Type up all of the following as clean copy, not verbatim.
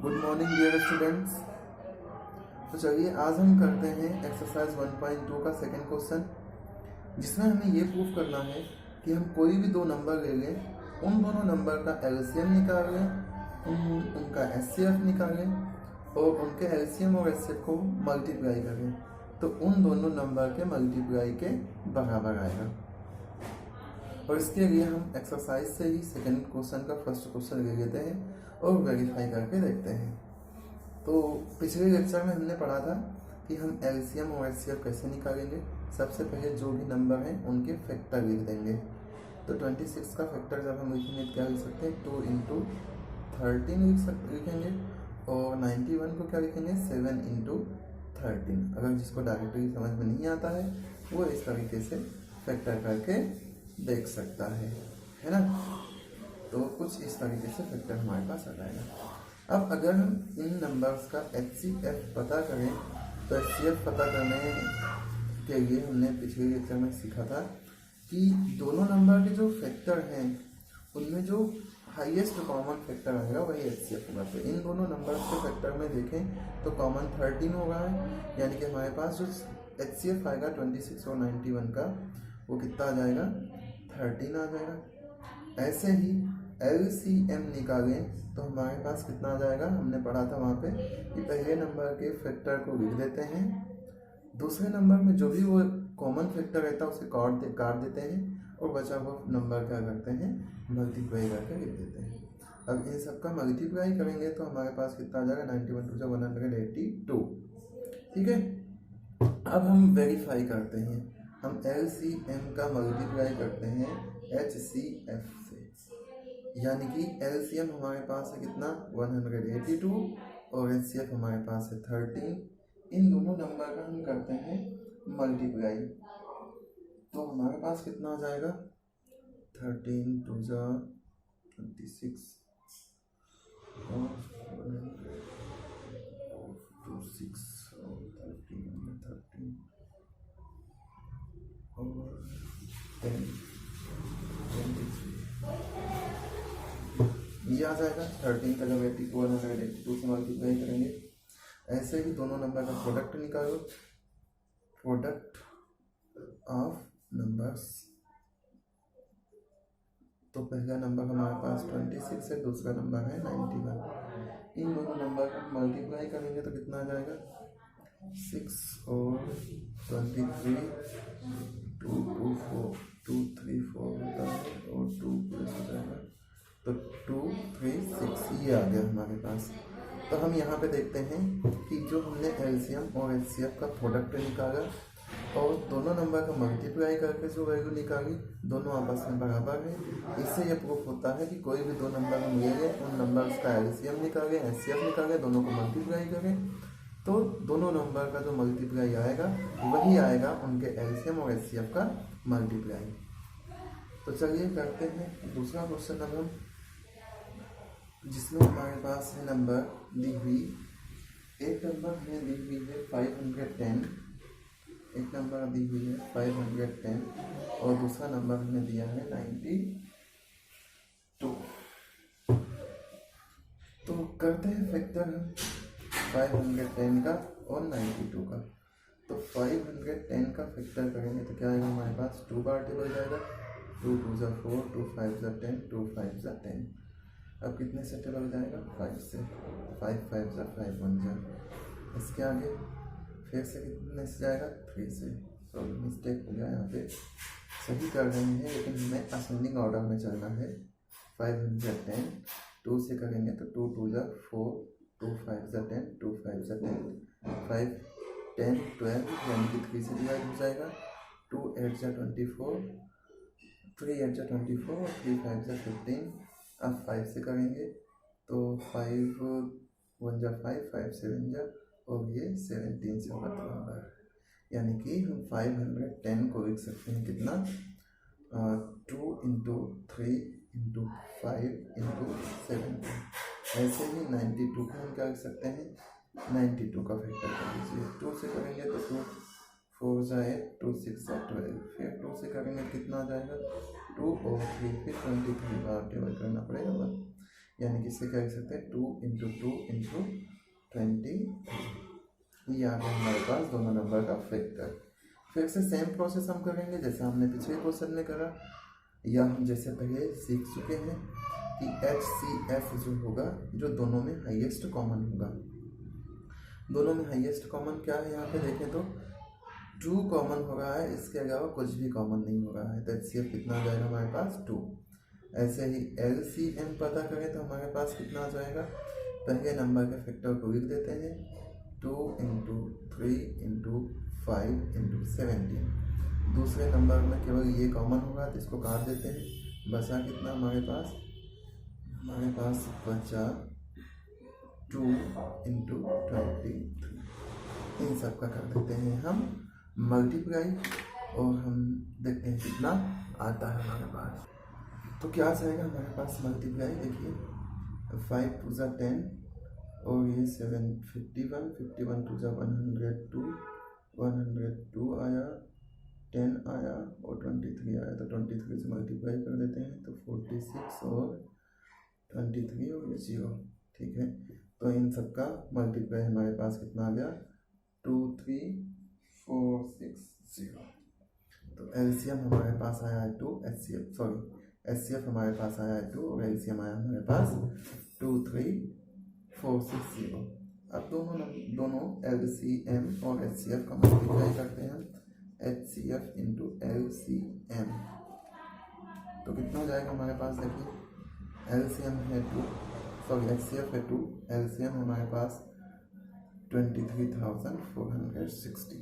Good morning dear students. तो चलिए आज हम करते हैं एक्सरसाइज 1.2 का सेकंड क्वेश्चन, जिसमें हमें ये प्रूव करना है कि हम कोई भी दो नंबर ले लें, उन दोनों नंबर का एलसीएम निकालें, उनका एचसीएफ निकालें और उनके एलसीएम और एचसीएफ को मल्टीप्लाई करें तो उन दोनों नंबर के मल्टीप्लाई के बराबर आएगा। और इसके लिए हम एक्सरसाइज से ही सेकंड क्वेश्चन का फर्स्ट क्वेश्चन ले लेते हैं और वेरीफाई करके देखते हैं। तो पिछले लेक्चर में हमने पढ़ा था कि हम एलसीएम और एचसीएफ कैसे निकालेंगे। सबसे पहले जो भी नंबर हैं उनके फैक्टर लिख देंगे। तो 26 का फैक्टर जब हम लिखेंगे क्या लिख सकते हैं, 2 इंटू 13 लिखेंगे और 91 को क्या लिखेंगे, 7 इंटू 13। अगर जिसको डायरेक्टली समझ में नहीं आता है वो इस तरीके से फैक्टर करके देख सकता है ना। तो कुछ इस तरीके से फैक्टर हमारे पास आ जाएगा। अब अगर हम इन नंबर्स का एचसीएफ पता करें तो एचसीएफ पता करने के लिए हमने पिछले लेक्चर में सीखा था कि दोनों नंबर के जो फैक्टर हैं उनमें जो हाईएस्ट कॉमन फैक्टर आएगा वही एचसीएफ होगा। तो इन दोनों नंबर्स के फैक्टर में देखें तो कॉमन 13 होगा है, यानी कि हमारे पास जो एचसीएफ आएगा 26 और 91 का वो कितना आ जाएगा, 13 आ जाएगा। ऐसे ही एलसीएम निकालें तो हमारे पास कितना आ जाएगा, हमने पढ़ा था वहाँ पे कि पहले नंबर के फैक्टर को लिख देते हैं, दूसरे नंबर में जो भी वो कॉमन फैक्टर रहता है उसे काट देते हैं और बचा हुआ नंबर क्या करते हैं, मल्टीप्लाई करके लिख देते हैं। अब इन सब का मल्टीप्लाई करेंगे तो हमारे पास कितना आ जाएगा, 91 टू 182। ठीक है, अब हम वेरीफाई करते हैं। हम एलसीएम का मल्टीप्लाई करते हैं एचसीएफ से, यानी कि एलसीएम हमारे पास है कितना, 182 और एचसीएफ हमारे पास है 13। इन दोनों नंबर का हम करते हैं मल्टीप्लाई तो हमारे पास कितना आ जाएगा, 13 टू 26 और 26 और 13 और 10 23 ये आ जाएगा। 13 का जब 182 से मल्टीप्लाई करेंगे। ऐसे ही दोनों नंबर का प्रोडक्ट निकालो, प्रोडक्ट ऑफ नंबर्स। तो पहला नंबर हमारे पास 26 है, दूसरा नंबर है 91। इन दोनों नंबर का मल्टीप्लाई करेंगे तो कितना आ जाएगा, 6 और 23 2 2 4 2 3 4 होता है और 2 प्लस हो जाएगा तो 2 3 6 ये आ गया हमारे पास। तो हम यहाँ पे देखते हैं कि जो हमने एलसीएम और एचसीएफ का प्रोडक्ट निकाला और दोनों नंबर का मल्टीप्लाई करके जो वैल्यू निकाली दोनों आपस में बराबर है। इससे ये प्रूफ होता है कि कोई भी दो नंबर हम ले लें, उन नंबर्स का एलसीएम निकालें, एचसीएफ निकालें, दोनों को मल्टीप्लाई करें तो दोनों नंबर का जो मल्टीप्लाई आएगा वही आएगा उनके एलसीएम और एचसीएफ का मल्टीप्लाई। तो चलिए करते हैं दूसरा क्वेश्चन अब हम, जिसमें हमारे पास है नंबर दी हुई, एक नंबर हमें दी हुई है 510, एक नंबर दी हुई है 510 और दूसरा नंबर हमें दिया है 92। तो करते हैं फैक्टर हम 510 का और 92 का। तो 510 का फैक्टर करेंगे तो क्या आएगा हमारे पास, 2 बार टेबल जाएगा, 2 2 जा 4 2 5 जा 10 2 5 जा 10। अब कितने से टेबल जाएगा, 5 से, 5 5 जा 5 1 जा। इसके आगे फिर से कितने से जाएगा, 3 से। सॉरी मिस्टेक हो गया, यहाँ पे सही कर रहे हैं लेकिन हमें असेंडिंग ऑर्डर में चलना है। 510 2 से करेंगे तो 2 2 जा 4 2 5 जा 10 2 5 जा 10 5 10 12 यानी कि 3 से डिवाइड हो जाएगा। 2 8 जा 24 3 8 जा 24 और 3 5 जा 15। अब 5 से करेंगे तो 5 1 जा 5 5 7 जा और ये 17 से होगा नंबर, यानी कि हम 510 को लिख सकते हैं कितना, 2 इंटू 3 इंटू 5 इंटू 17। ऐसे ही 92 को हम क्या लिख सकते हैं, 92 का फैक्टर कर लीजिए। 2 से करेंगे तो 2 4 जा 8 2 6 जा 12, फिर 2 से करेंगे कितना आ जाएगा, 2 और 3 फिर 23 बार डिवाइड करना पड़ेगा, यानी कि इससे क्या लिख सकते हैं, 2 इंटू 2 इंटू इंटू 20, ये आ गया हमारे पास दोनों नंबर का फैक्टर। फिर से सेम प्रोसेस हम करेंगे जैसे हमने पिछले क्वेश्चन में करा, या हम जैसे पहले सीख चुके हैं कि HCF जो होगा, जो दोनों में हाईएस्ट कॉमन होगा। दोनों में हाईएस्ट कॉमन क्या है, यहाँ पे देखें तो 2 कॉमन हो रहा है, इसके अलावा कुछ भी कॉमन नहीं हो रहा है, तो HCF कितना आ जाएगा हमारे पास 2। ऐसे ही LCM पता करें तो हमारे पास कितना आ जाएगा, पहले नंबर के फैक्टर को लिख देते हैं, 2 इंटू 3 इंटू 5 इंटू 17। दूसरे नंबर में केवल ये कॉमन होगा तो इसको काट देते हैं, बचा कितना हमारे पास बचा 2 इंटू 23। इन सब का कर देते हैं हम मल्टीप्लाई, और हम देखते हैं कितना आता है हमारे पास। तो क्या जाएगा हमारे पास मल्टीप्लाई, देखिए 5 टू ज़ा 10 और ये 7 51, 51 टू ज़ा 102, 102 आया, 10 आया और 23 आया, तो 23 से मल्टीप्लाई कर देते हैं तो 46 और 23 और 0, ठीक है। तो इन सब का मल्टीप्लाई हमारे पास कितना आ गया, 2 3 4 6 0। तो एलसीएम हमारे पास आया है 2, एचसीएफ हमारे पास आया है 2 और एलसीएम आया हमारे पास 2 3 4 6 0। अब दोनों एलसीएम और एचसीएफ का मल्टीप्लाई करते हैं, एचसीएफ इंटू एलसीएम, तो कितना हो जाएगा हमारे पास, देखिए एलसीएम है 2, एचसीएफ है 2, एलसीएम हमारे पास 23,460।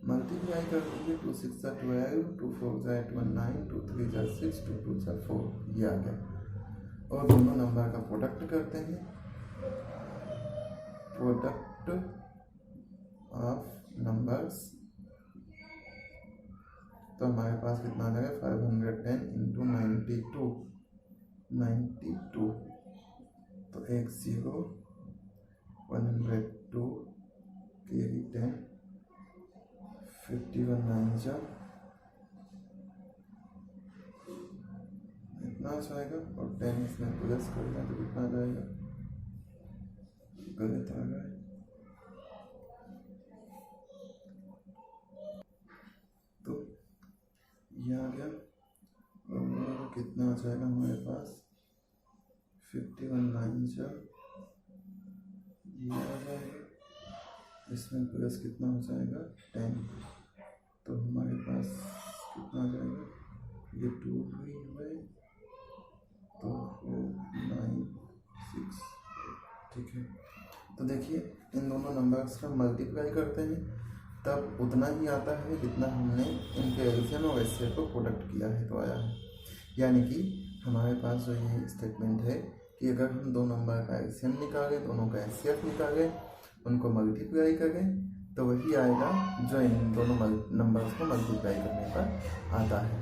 मल्टीप्लाई कर दीजिए, 2 6 ज़ा 12, 2 4 ज़ा 8 1 9, 2 3 ज़ा 6, 2 2 ज़ा 4, ये आ गया। और दोनों नंबर का प्रोडक्ट करते हैं, प्रोडक्ट ऑफ नंबर्स, तो हमारे पास कितना आ जाएगा 510 इंटू 92, तो 1 0 102 कैरी 10, 51 9 जा इतना आ जाएगा, और 10 इसमें प्लस कर दें तो कितना आ जाएगा, गलत आ रहा है, तो ये आ गया, और कितना आ जाएगा हमारे पास 51 9 जा, ये आ जाएगा, इसमें प्लस कितना हो जाएगा 10, तो हमारे पास कितना आ जाएगा, ये 2 हुई है तो 4 9 6, ठीक है। तो देखिए इन दोनों नंबर्स का मल्टीप्लाई करते हैं तब उतना ही आता है जितना हमने इनके एलसीएम और एचसीएफ को प्रोडक्ट किया है तो आया है। यानी कि हमारे पास जो ये स्टेटमेंट है कि अगर हम दो नंबर का एलसीएम निकालें, दोनों का एचसीएफ निकालें, उनको मल्टीप्लाई करें तो वही आएगा जो इन दोनों नंबर्स को मल्टीप्लाई करने पर आता है।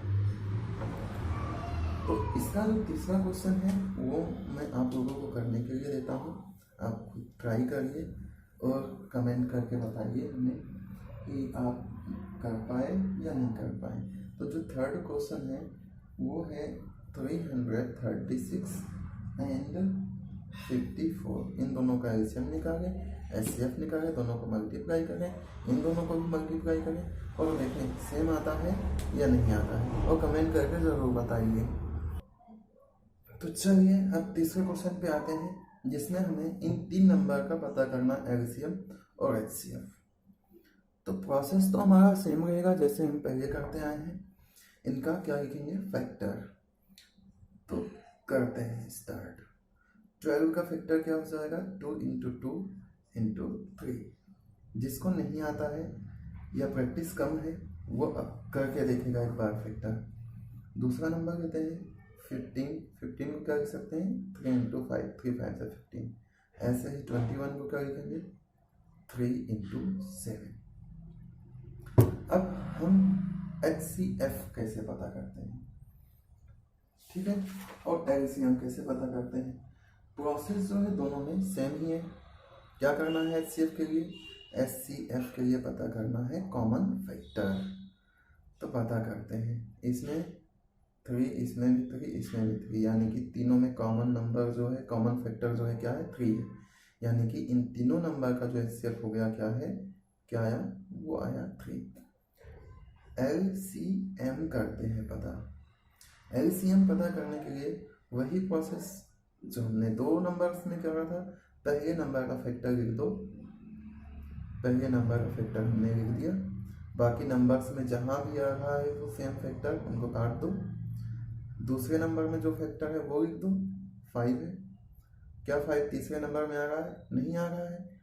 तो इसका जो तीसरा क्वेश्चन है वो मैं आप लोगों को करने के लिए देता हूँ, आप खुद ट्राई करिए और कमेंट करके बताइए हमें कि आप कर पाए या नहीं कर पाए। तो जो थर्ड क्वेश्चन है वो है 336 एंड 54, इन दोनों का एलसीएम निकालें, एचसीएफ निकालें, दोनों को मल्टीप्लाई करें, इन दोनों को भी मल्टीप्लाई करें और देखें सेम आता है या नहीं आता है, और कमेंट करके ज़रूर बताइए। तो चलिए अब तीसरे क्वेश्चन पे आते हैं जिसमें हमें इन तीन नंबर का पता करना एलसीएम और एचसीएफ। तो प्रोसेस तो हमारा सेम रहेगा जैसे हम पहले करते आए हैं। इनका क्या लिखेंगे, फैक्टर। तो करते हैं स्टार्ट। 12 का फैक्टर क्या हो जाएगा, 2 इंटू 2 इंटू 3। जिसको नहीं आता है या प्रैक्टिस कम है वो अब करके देखेगा एक बार फैक्टर। दूसरा नंबर लेते हैं 15 को क्या लिख सकते हैं, 3 इंटू 5, 3 5 से 15। ऐसे ही 21 को क्या लिखेंगे, 3 इंटू 7। अब हम HCF कैसे पता करते हैं, ठीक है, और एलसीएम कैसे पता करते हैं। प्रोसेस जो है दोनों में सेम ही है। क्या करना है HCF के लिए, HCF के लिए पता करना है कॉमन फैक्टर। तो पता करते हैं, इसमें 3, इसमें भी 3, इसमें भी 3, यानी कि तीनों में कॉमन नंबर जो है, कॉमन फैक्टर जो है क्या है, 3 है। यानी कि इन तीनों नंबर का जो HCF हो गया क्या आया, वो आया 3। LCM करते हैं पता। LCM पता करने के लिए वही प्रोसेस जो हमने दो नंबर्स में करा था, पहले नंबर का फैक्टर लिख दो, पहले नंबर का फैक्टर हमने लिख दिया, बाकी नंबर्स में जहाँ भी आ रहा है वो सेम फैक्टर उनको काट दो। दूसरे नंबर में जो फैक्टर है वो लिख दो, 5 है। क्या 5 तीसरे नंबर में आ रहा है? नहीं आ रहा है,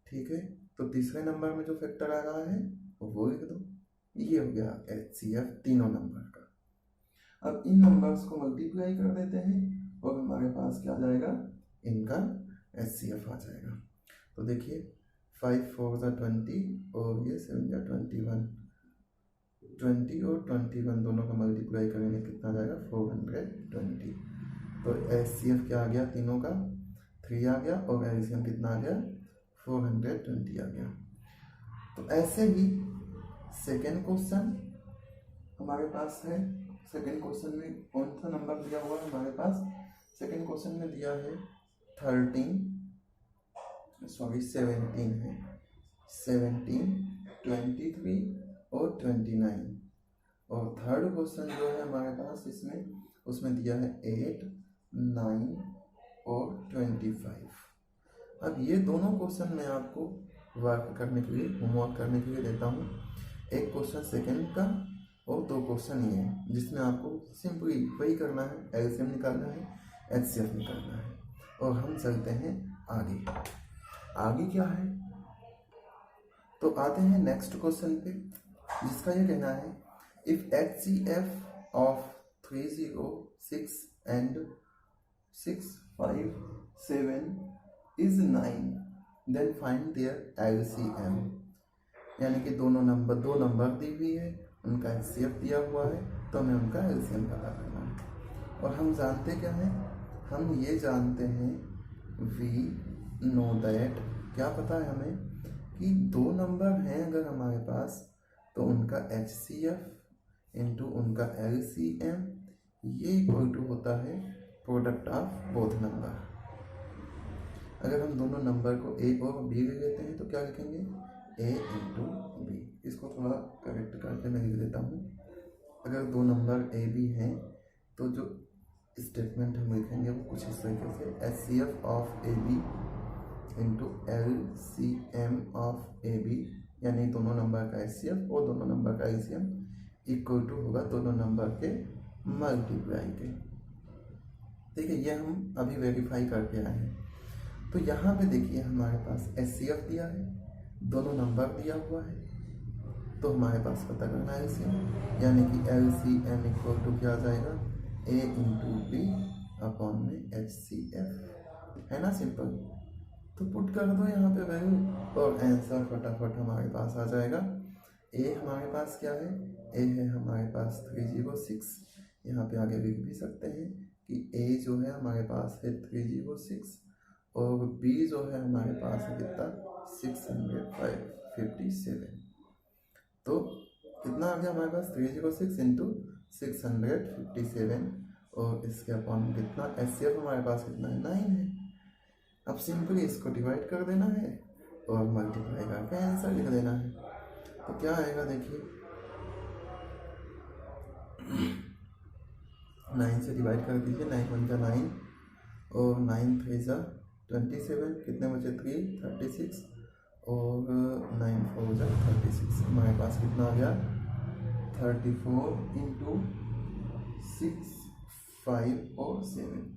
ठीक है। तो तीसरे नंबर में जो फैक्टर आ रहा है वो लिख दो। ये हो गया HCF तीनों नंबर का। अब इन नंबर्स को मल्टीप्लाई कर देते हैं और हमारे पास क्या आ जाएगा, इनका HCF आ जाएगा। तो देखिए 5 4 × 20 और ये 7 × 21, 20 और 21 दोनों का मल्टीप्लाई करेंगे कितना आ जाएगा, 420। तो HCF क्या आ गया, तीनों का 3 आ गया और LCM कितना आ गया, 420 आ गया। तो ऐसे ही सेकेंड क्वेश्चन हमारे पास है। सेकेंड क्वेश्चन में कौन सा नंबर दिया हुआ है हमारे पास, सेकेंड क्वेश्चन में दिया है 17 है, 17, 23 और 29। और थर्ड क्वेश्चन जो है हमारे पास इसमें, उसमें दिया है 8, 9 और 25। अब ये दोनों क्वेश्चन मैं आपको वर्क करने के लिए, होमवर्क करने के लिए देता हूँ। एक क्वेश्चन सेकंड का और दो क्वेश्चन ये है, जिसमें आपको सिंपली वही करना है, LCM निकालना है, HCF निकालना है। और हम चलते हैं आगे। आगे क्या है, तो आते हैं नेक्स्ट क्वेश्चन पे, जिसका ये कहना है if HCF of 3 0 6 and 6 5 7 is 9 then find their LCM। यानी कि दो नंबर दी हुई है, उनका HCF दिया हुआ है, तो हमें उनका LCM पता करना है। और हम जानते क्या हैं, हम ये जानते हैं वी नो दैट, क्या पता है हमें कि दो नंबर हैं अगर हमारे पास, तो उनका HCF इंटू उनका LCM ये इक्वल टू होता है प्रोडक्ट ऑफ बोथ नंबर। अगर हम दोनों नंबर को A और B ले लेते हैं तो क्या लिखेंगे, A इंटू B। इसको थोड़ा करेक्ट करके मैं लिख देता हूँ। अगर दो नंबर A B हैं तो जो स्टेटमेंट हम लिखेंगे वो कुछ इस तरीके से, HCF of AB into LCM of AB, यानी दोनों नंबर का HCF और दोनों नंबर का LCM इक्वल टू होगा दोनों नंबर के मल्टीप्लाई के। ठीक है, ये हम अभी वेरीफाई करके आए हैं। तो यहाँ पे देखिए हमारे पास HCF दिया है, दोनों नंबर दिया हुआ है, तो हमारे पास पता करना है LCM, यानी कि LCM इक्वल टू क्या आ जाएगा, A इंटू B अपॉन में HCF, है ना, सिंपल। तो पुट कर दो यहाँ पे वैल्यू और आंसर फटाफट हमारे पास आ जाएगा। A हमारे पास क्या है, A है हमारे पास 306, यहाँ पे आगे लिख भी सकते हैं कि A जो है हमारे पास है 306 और B जो है हमारे पास है कितना, 657। तो कितना आ गया हमारे पास, 306 इंटू 657 और इसके अपॉन कितना, HCF हमारे पास कितना है, 9 है। अब सिंपली इसको डिवाइड कर देना है और मल्टीप्लाई करके आंसर लिख देना है। तो क्या आएगा देखिए, 9 से डिवाइड कर दीजिए, 9 1 जा 9 और 9 3 जा 27, कितने बचे 3 36 और 9 4 जा 36। हमारे पास कितना आ गया, 34 इंटू 6 5 और 7।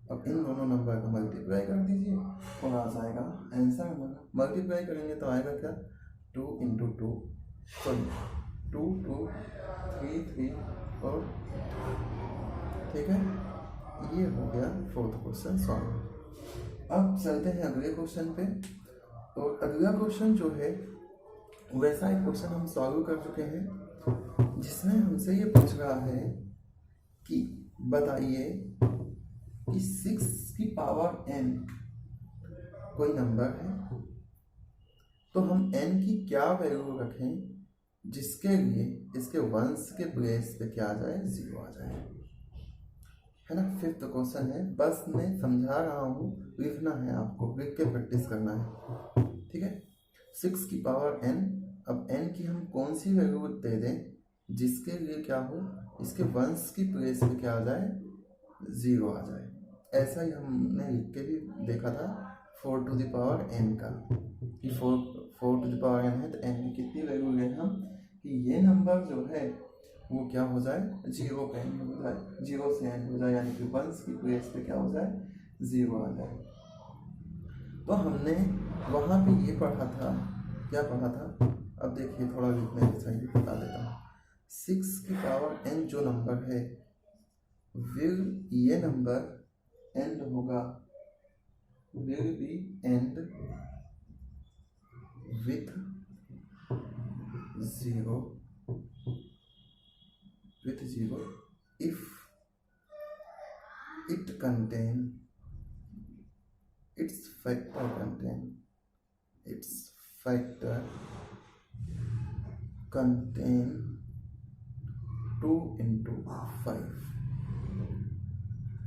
अब इन दोनों नंबर का मल्टीप्लाई कर दीजिए और आ जाएगा आंसर हमारा। मल्टीप्लाई करेंगे तो आएगा क्या, 2 इंटू 2 सॉरी 2 2 3 3 और, ठीक है, ये हो गया फोर्थ क्वेश्चन सॉल्व। अब चलते हैं अगले क्वेश्चन पे। और अगला क्वेश्चन जो है वैसा एक क्वेश्चन हम सॉल्व कर चुके हैं, जिसमें हमसे ये पूछ रहा है कि बताइए कि 6 की पावर n कोई नंबर है, तो हम n की क्या वैल्यू रखें जिसके लिए इसके वंश के प्लेस पे क्या आ जाए, 0 आ जाए। है ना। फिफ्थ क्वेश्चन है, बस मैं समझा रहा हूँ, लिखना है आपको, लिख के प्रैक्टिस करना है, ठीक है। 6 की पावर n, अब n की हम कौन सी वैल्यू दे दें जिसके लिए क्या हो, इसके वंस की प्लेस पे क्या आ जाए, 0 आ जाए। ऐसा ही हमने लिख के भी देखा था 4 टू द पावर n का, कि 4 टू द पावर n है तो n की कितनी वैल्यू लें हम कि ये नंबर जो है वो क्या हो जाए, 0 पे n हो जाए, 0 से n हो जाए, यानी कि वंस की प्लेस पे क्या हो जाए, 0 आ जाए। तो हमने वहाँ पे ये पढ़ा था, क्या पढ़ा था, अब देखिए थोड़ा लिखने के सही बता देता हूँ। 6 की पावर n जो नंबर है, विल ये नंबर एंड होगा, will be and with 0 if it contain its factor 2 into 5,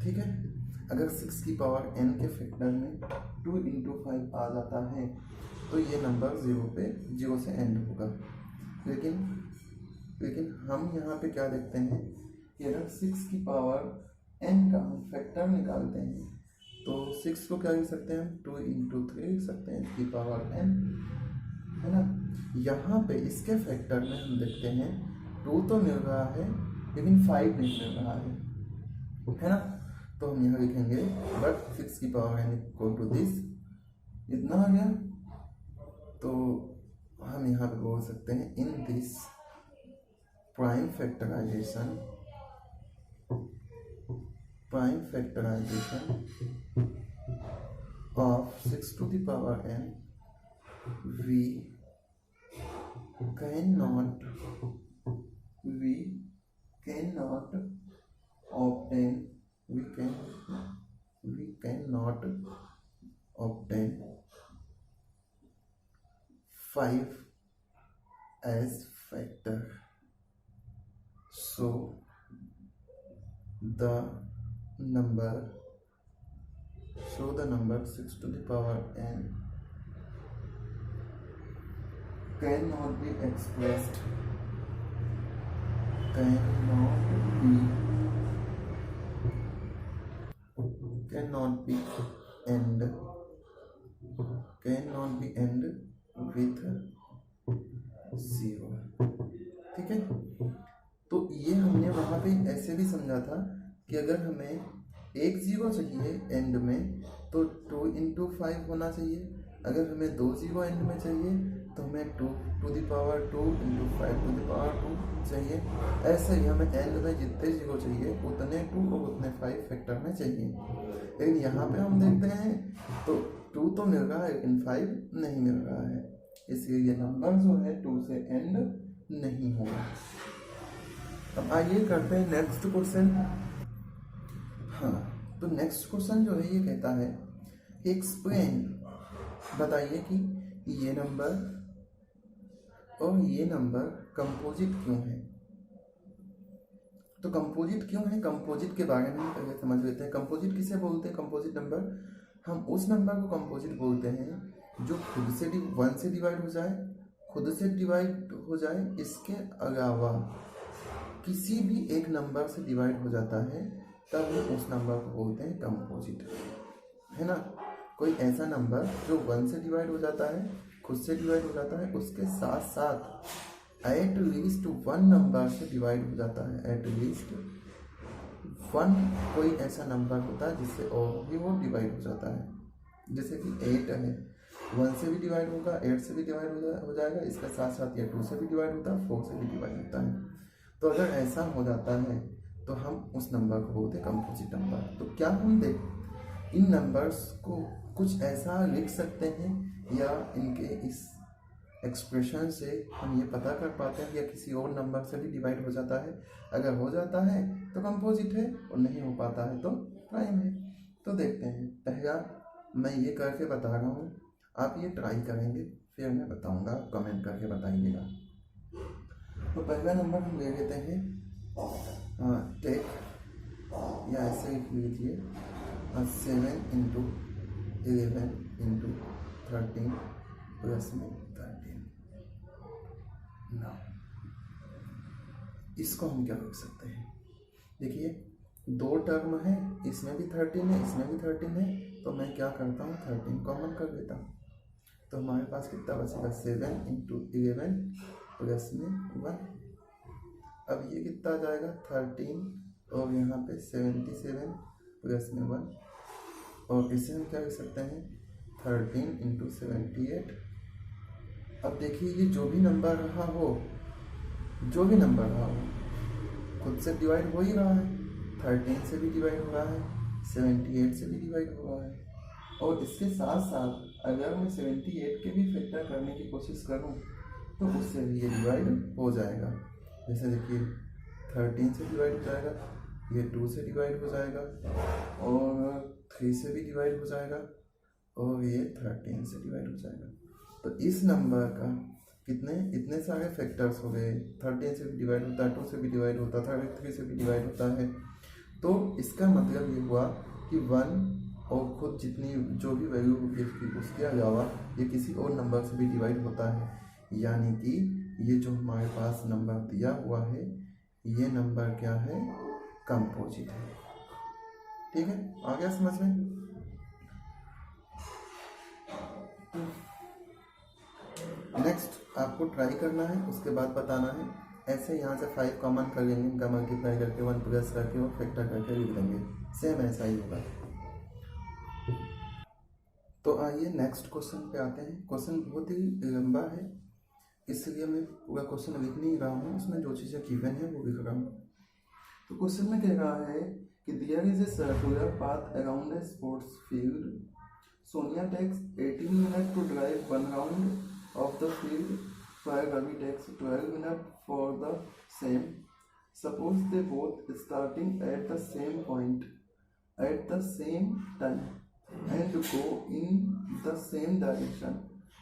ठीक है। अगर 6 की पावर n के फैक्टर में 2 into 5 आ जाता है तो ये नंबर 0 से एंड होगा। लेकिन हम यहाँ पे क्या देखते हैं कि अगर 6 की पावर n का हम फैक्टर निकालते हैं तो 6 को क्या लिख सकते हैं, 2 into 3 लिख सकते हैं की पावर n, है ना। यहाँ पे इसके फैक्टर में हम देखते हैं 2 तो मिल रहा है लेकिन 5 नहीं मिल रहा है ना। तो हम यहाँ लिखेंगे बट 6 की power n equal to this, इतना आ गया। तो हम यहाँ पे बोल सकते हैं in this prime factorization of 6 to the power n, we cannot obtain 5 as factor. So the number 6 to the power n cannot be expressed, cannot be end with 0, ठीक है। तो ये हमने वहाँ पे ऐसे भी समझा था कि अगर हमें एक 0 चाहिए एंड में तो 2 into 5 होना चाहिए, अगर हमें 2 0 एंड में चाहिए तो हमें 2 to the power 2 into 5 to the power 2 चाहिए। ऐसे ही हमें एंड में जितने 0 चाहिए उतने 2 और उतने 5 फैक्टर में चाहिए। लेकिन यहाँ पे हम देखते हैं तो 2 तो मिल रहा है लेकिन 5 नहीं मिल रहा है, इसलिए ये नंबर जो है 2 से एंड नहीं होगा। अब आइए करते हैं नेक्स्ट क्वेश्चन। हाँ, तो नेक्स्ट क्वेश्चन जो है ये कहता है एक्सप्लेन, बताइए कि ये नंबर और ये नंबर कंपोजिट क्यों है। तो कंपोजिट क्यों है, कंपोजिट के बारे में पहले समझ लेते हैं। कंपोजिट किसे बोलते हैं, कंपोजिट नंबर, हम उस नंबर को कंपोजिट बोलते हैं जो खुद से 1 से डिवाइड हो जाए, इसके अलावा किसी भी एक नंबर से डिवाइड हो जाता है तब हम उस नंबर को बोलते हैं कंपोजिट, है ना। कोई ऐसा नंबर जो 1 से डिवाइड हो जाता है, खुद से डिवाइड हो जाता है, उसके साथ साथ एट लीस्ट 1 नंबर से डिवाइड हो जाता है, एट लीस्ट 1 कोई ऐसा नंबर होता है जिससे और भी वो डिवाइड हो जाता है। जैसे कि 8 है, 1 से भी डिवाइड होगा, 8 से भी डिवाइड हो जाएगा, इसके साथ साथ ये 2 से भी डिवाइड होता है, 4 से भी डिवाइड होता है। तो अगर ऐसा हो जाता है तो हम उस नंबर को बोलते हैं कंपोजिट नंबर। तो क्या हम इन नंबर्स को कुछ ऐसा लिख सकते हैं या इनके इस एक्सप्रेशन से हम ये पता कर पाते हैं या किसी और नंबर से भी डिवाइड हो जाता है। अगर हो जाता है तो कंपोजिट है और नहीं हो पाता है तो प्राइम है। तो देखते हैं, पहला मैं ये करके बता रहा हूँ, आप ये ट्राई करेंगे फिर मैं बताऊँगा, कमेंट करके बताइएगा। तो पहला नंबर हम ले लेते हैं टेक या ऐसे लिख लीजिए 7 इंटू 11 इंटू 13 प्लस में 13। ना इसको हम क्या लिख सकते हैं, देखिए दो टर्म है, इसमें भी 13 है, इसमें भी 13 है, तो मैं क्या करता हूँ 13 कॉमन कर देता हूँ। तो हमारे पास कितना बचेगा 7 इंटू 11 प्लस में 1। अब ये कितना आ जाएगा 13 और यहाँ पे 77 प्लस में 1, और इसे हम क्या लिख सकते हैं 13 इंटू 78। अब देखिए ये जो भी नंबर रहा हो, जो भी नंबर रहा हो खुद से डिवाइड हो ही रहा है, 13 से भी डिवाइड हो रहा है, 78 से भी डिवाइड हो रहा है, और इसके साथ साथ अगर मैं 78 के भी फैक्टर करने की कोशिश करूं तो उससे भी ये डिवाइड हो जाएगा। जैसे देखिए 13 से डिवाइड हो जाएगा, ये 2 से डिवाइड हो जाएगा, और 3 से भी डिवाइड हो जाएगा, और ये 13 से डिवाइड हो जाएगा। तो इस नंबर का कितने इतने सारे फैक्टर्स हो गए, 13 से भी डिवाइड होता है, 2 से भी डिवाइड होता था, 3 से भी डिवाइड होता है। तो इसका मतलब ये हुआ कि 1 और खुद जितनी जो भी वैल्यू होगी उसके अलावा ये किसी और नंबर से भी डिवाइड होता है, यानी कि ये जो हमारे पास नंबर दिया हुआ है ये नंबर क्या है, कंपोजिट है। ठीक है, आ गया समझ में। नेक्स्ट आपको ट्राई करना है, उसके बाद बताना है। ऐसे यहाँ से 5 कॉमन कर लेंगे, इनका मल्टीप्लाई करके 1 प्लस करके और फैक्टर करके लिख देंगे, सेम ऐसा ही होगा। तो आइए नेक्स्ट क्वेश्चन पे आते हैं। क्वेश्चन बहुत ही लंबा है, इसलिए मैं पूरा क्वेश्चन लिख नहीं रहा हूँ, उसमें जो चीज़ें गिवन है वो लिख रहा हूँ। तो क्वेश्चन में कह रहा है कि there is a circular path around a sports field, Sonia takes 18 minute to drive 1 round of the field while Ravi takes 12 minutes for the same. Suppose they both starting at the same point at the same time and go in the same direction.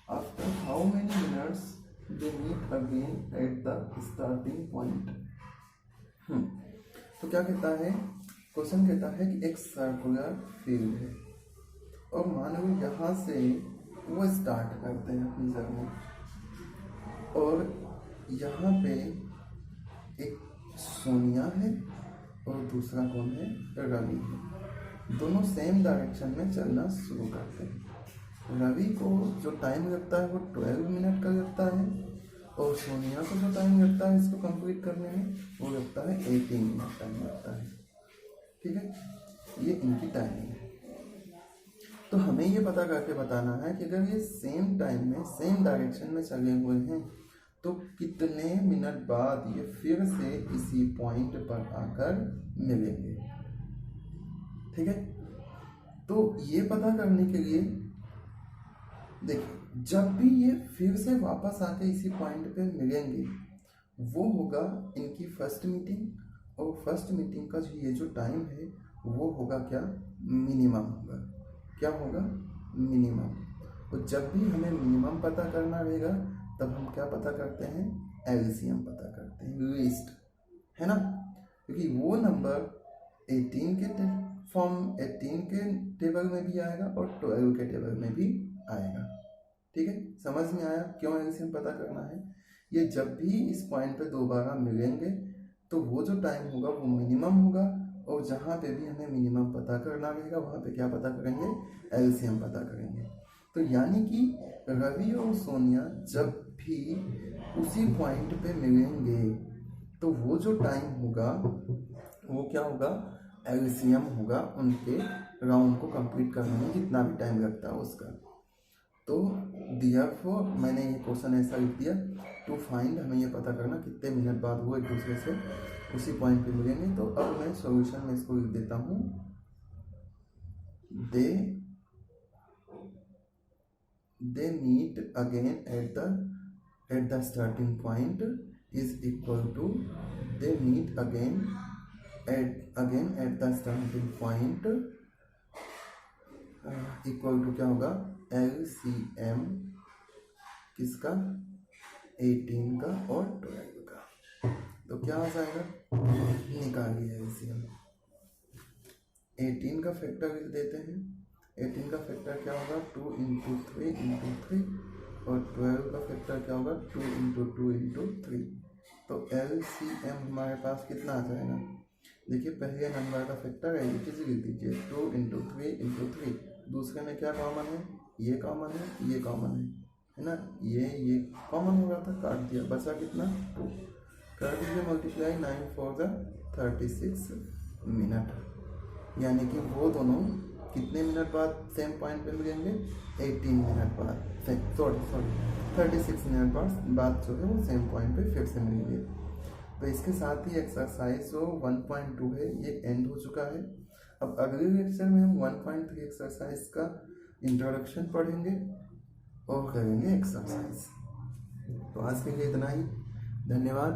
After how many minutes they meet again at the starting point? तो क्या कहता है, question कहता है कि एक circular field है और मान लो यहाँ से वो स्टार्ट करते हैं अपनी जर्नी, और यहाँ पे एक सोनिया है और दूसरा कौन है, रवि है। दोनों सेम डायरेक्शन में चलना शुरू करते हैं। रवि को जो टाइम लगता है वो 12 मिनट का लगता है, और सोनिया को जो टाइम लगता है इसको कंप्लीट करने में वो लगता है 18 मिनट टाइम लगता है। ठीक है, ये इनकी टाइमिंग है। तो हमें ये पता करके बताना है कि अगर ये सेम टाइम में सेम डायरेक्शन में चले हुए हैं तो कितने मिनट बाद ये फिर से इसी पॉइंट पर आकर मिलेंगे। ठीक है, तो ये पता करने के लिए देखिए जब भी ये फिर से वापस आके इसी पॉइंट पे मिलेंगे वो होगा इनकी फर्स्ट मीटिंग, और फर्स्ट मीटिंग का ये जो टाइम है वो होगा क्या, मिनिमम होगा। क्या होगा, मिनिमम। तो जब भी हमें मिनिमम पता करना रहेगा तब हम क्या पता करते हैं, एलसीएम पता करते हैं, लीस्ट, है ना, क्योंकि वो नंबर 18 के फॉर्म 18 के टेबल में भी आएगा और 12 के टेबल में भी आएगा। ठीक है, समझ में आया क्यों एलसीएम पता करना है। ये जब भी इस पॉइंट पे दोबारा मिलेंगे तो वो जो टाइम होगा वो मिनिमम होगा, और जहाँ पे भी हमें मिनिमम पता करना रहेगा वहाँ पे क्या पता करेंगे, एलसीएम पता करेंगे। तो यानी कि रवि और सोनिया जब भी उसी पॉइंट पे मिलेंगे तो वो जो टाइम होगा वो क्या होगा, एलसीएम होगा उनके राउंड को कंप्लीट करने में जितना भी टाइम लगता है उसका। तो देयरफॉर मैंने ये क्वेश्चन ऐसा लिख दिया, टू फाइंड, हमें ये पता करना कितने मिनट बाद वो एक दूसरे से उसी पॉइंट पे मिलेंगे। तो अब मैं सॉल्यूशन में इसको लिख देता हूँ, they meet again at the starting point is equal to they meet again at the starting point equal to क्या होगा, LCM किसका, 18 का और 12 का। तो क्या आ जाएगा, निकालिए LCM। 18 का फैक्टर लिख देते हैं। 18 का फैक्टर क्या होगा 2 इंटू 3 इंटू 3, और 12 का फैक्टर क्या होगा 2 इंटू 2 इंटू 3। तो LCM हमारे पास कितना आ जाएगा, देखिए पहले नंबर का फैक्टर है, ये किसी लिख दीजिए 2 इंटू 3 इंटू 3। दूसरे में क्या कॉमन है, ये कॉमन है, ये कॉमन है ना, ये कॉमन हो रहा था, काट दिया, बचा कितना 2। कर दीजिए मल्टीप्लाई, 9 4 36 मिनट, यानी कि वो दोनों कितने मिनट बाद सेम पॉइंट पे मिलेंगे, 18 मिनट बाद, सॉरी 36 मिनट बाद जो है वो सेम पॉइंट पे फिर से मिलेंगे। तो इसके साथ ही एक्सरसाइज जो 1.2 है ये एंड हो चुका है। अब अगले लेक्चर में हम 1.3 एक्सरसाइज का इंट्रोडक्शन पढ़ेंगे और करेंगे एक्सरसाइज। तो आज के लिए इतना ही, धन्यवाद।